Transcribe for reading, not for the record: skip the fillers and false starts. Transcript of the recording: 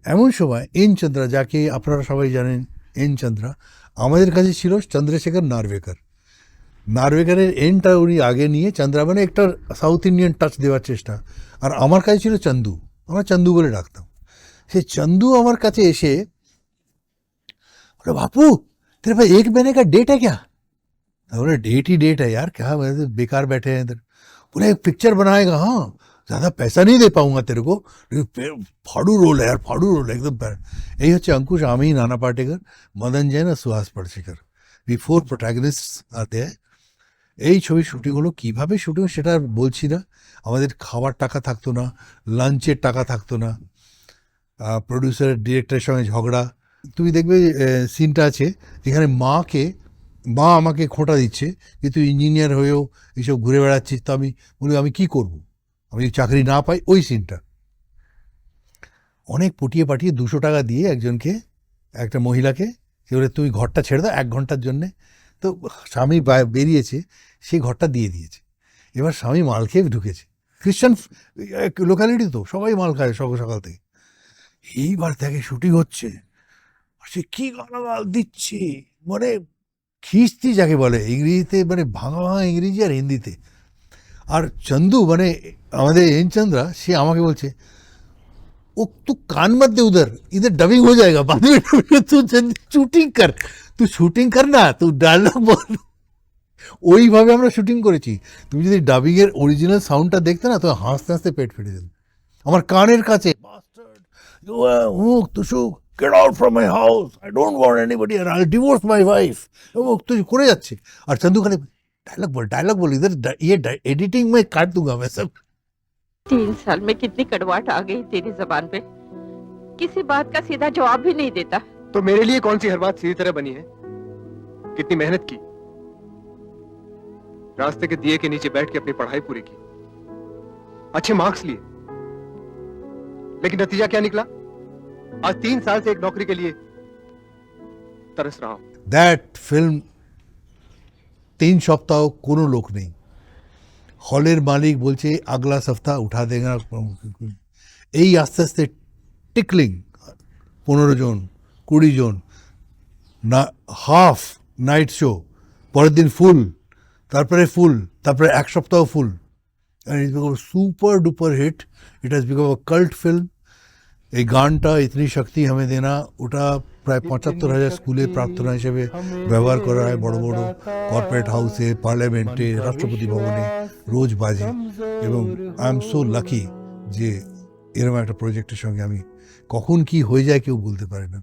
এমন সময় এন চন্দ্রা, যাকে আপনারা সবাই জানেন এন চন্দ্রা, আমাদের কাছে ছিল চন্দ্রশেখর নারভেকর। নারভেকারের এনটা উনি আগে নিয়ে চন্দ্রা মানে একটা সাউথ ইন্ডিয়ান টাচ দেওয়ার চেষ্টা। আর আমার কাছে ছিল চন্দু, আমরা চন্দু বলে ডাকতাম। সে চন্দু আমার কাছে এসে बोले बापू तेरे पास 1 महीने का डेट है क्या? बोले डेट ही डेट है यार, क्या बेकार बैठे हैं इधर। बोले एक पिक्चर बनाएगा, हाँ ज़्यादा पैसा नहीं दे पाऊंगा तेरे को, फाड़ू रोल है यार, फाड़ू रोल है एकदम। यही হচ্ছে अंकुश, আমি, नाना पाटेकर, मदन जैन और सुहास पड़शिकर, we 4 protagonists आते हैं। এই ছবি শুটিং হলো, কীভাবে শুটিং সেটা আর বলছি না। আমাদের খাওয়ার টাকা থাকতো না, লাঞ্চের টাকা থাকতো না, প্রডিউসার ডিরেক্টরের সঙ্গে ঝগড়া। তুমি দেখবে সিনটা আছে যেখানে মা আমাকে খোঁটা দিচ্ছে যে তুই ইঞ্জিনিয়ার হয়েও এইসব ঘুরে বেড়াচ্ছিস। তো আমি বলি আমি কি করব, আমি চাকরি না পাই। ওই সিনটা অনেক পটিয়ে পাঠিয়ে 200 টাকা দিয়ে একজনকে, একটা মহিলাকে, সে বলে তুমি ঘরটা ছেড়ে দাও 1 ঘন্টার জন্যে। তো স্বামী বেরিয়েছে, সেই ঘরটা দিয়ে দিয়েছে। এবার স্বামী মাল খেয়ে ঢুকেছে, খ্রিস্টান লোকালিটি তো সবাই মাল খায় সকাল সকাল থেকে। এইবার দেখে শুটিং হচ্ছে, সে কি গালাগাল দিচ্ছে, মানে খিস্তি যাকে বলে ইংরেজিতে, মানে ভাঙা ভাঙা ইংরেজি আর হিন্দিতে। আর চন্দু মানে আমাদের এন চন্দ্রা, সে আমাকে বলছে ও তু কান মত দে, উধর ইধর ডাবিং হয়ে যায়গা, बाद में তুই শুটিং কর না, তুই ডায়লগ বল। ওইভাবে আমরা শুটিং করেছি। তুমি যদি ডাবিংয়ের অরিজিনাল সাউন্ডটা দেখতে না, তো হাসতে হাসতে পেট ফেটে যেত আমার কানের কাছে। Get out from my house, I don't want anybody and I'll divorce my wife। तो করে যাচ্ছে আর চন্দু খালি डायलॉग बोल इधर, ये एडिटिंग में काट दूंगा मैं सब। 3 साल में कितनी कड़वाहट आ गई तेरी जबान पे, किसी बात का सीधा जवाब भी नहीं देता। तो मेरे लिए कौन सी हर बात सीधी तरह बनी है? कितनी मेहनत की, रास्ते के दिए के नीचे बैठ के अपनी पढ़ाई पूरी की, अच्छे मार्क्स लिए, लेकिन नतीजा क्या निकला? आज 3 साल से एक नौकरी के लिए तरस रहा हूं। दैट फिल्म 3 সপ্তাহ কোনো লোক নেই, হলের মালিক বলছে আগলা সপ্তাহ উঠা দেগা। এই আস্তে আস্তে টিকলিং 15 জন 20 জন না, হাফ নাইট শো, পরের দিন ফুল, তারপরে ফুল, তারপরে 1 সপ্তাহ full. And it's become super duper hit, it has become a cult film. এই গানটা ইতনি শক্তি হামে দেনা, ওটা প্রায় 75,000 স্কুলে প্রার্থনা হিসেবে ব্যবহার করা হয়, বড় বড় কর্পোরেট হাউসে, পার্লামেন্টে, রাষ্ট্রপতি ভবনে রোজ বাজে। এবং আই এম সো লাকি যে এরকম একটা প্রজেক্টের সঙ্গে আমি, কখন কি হয়ে যায় কেউ বলতে পারে না।